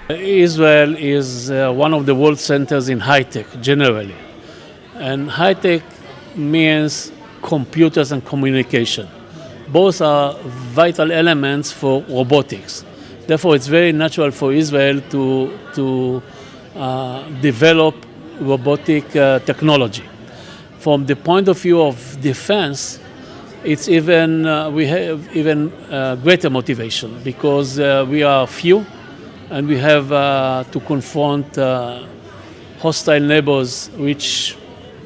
Israel is one of the world centers in high-tech generally. And high-tech means computers and communication. Both are vital elements for robotics. Therefore, it's very natural for Israel to develop robotic technology. From the point of view of defense, it's even we have even greater motivation because we are few and we have to confront hostile neighbors which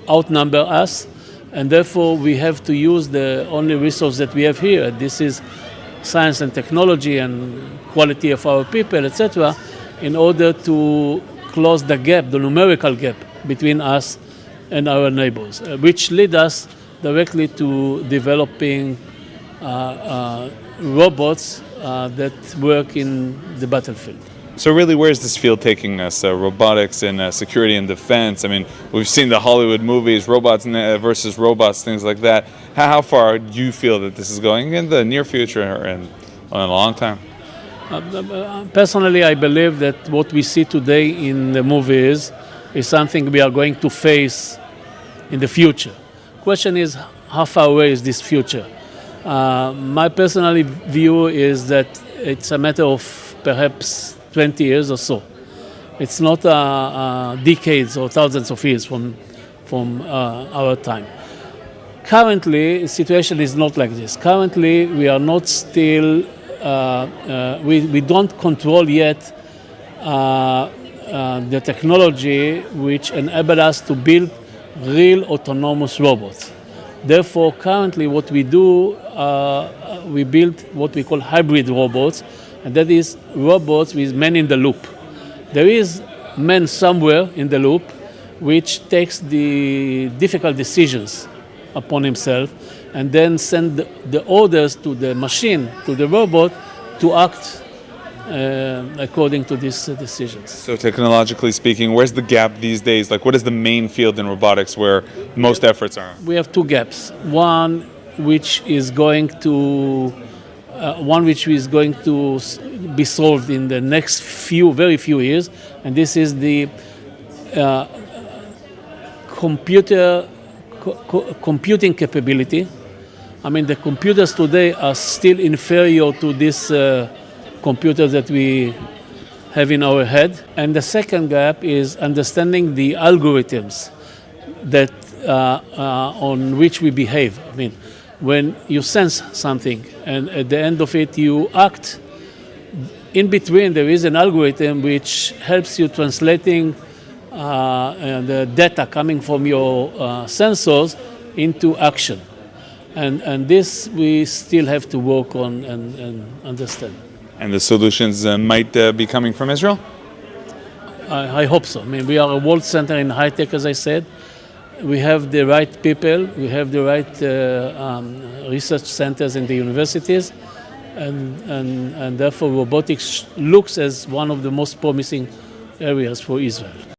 outnumber us, and therefore we have to use the only resource that we have here. This is science and technology and quality of our people, etc., in order to close the gap, the numerical gap between us and our neighbors, which lead us directly to developing robots that work in the battlefield. So really, where's this field taking us? Robotics and security and defense. I mean, we've seen the Hollywood movies, robots versus robots, things like that. How far do you feel that this is going in the near future and in a long time? Personally, I believe that what we see today in the movies is something we are going to face in the future. Question is, how far away is this future? My personal view is that it's a matter of perhaps 20 years or so. It's not decades or thousands of years from our time. Currently, the situation is not like this. Currently, we are not still, we don't control yet the technology which enable us to build real autonomous robots. Therefore, currently what we do, we build what we call hybrid robots, and that is robots with man in the loop. There is man somewhere in the loop which takes the difficult decisions upon himself and then send the orders to the machine, to the robot, to act according to these decisions. So technologically speaking, where's the gap these days? Like, what is the main field in robotics where most efforts are? We have two gaps. One which is going to be solved in the next very few years, and this is the computing capability. I mean, the computers today are still inferior to this computers that we have in our head. And the second gap is understanding the algorithms that on which we behave. I mean, when you sense something and at the end of it you act, in between there is an algorithm which helps you translating the data coming from your sensors into action. And this we still have to work on and understand. And the solutions might be coming from Israel? I hope so. I mean, we are a world center in high tech, as I said. We have the right people, we have the right research centers in the universities, and therefore robotics looks as one of the most promising areas for Israel.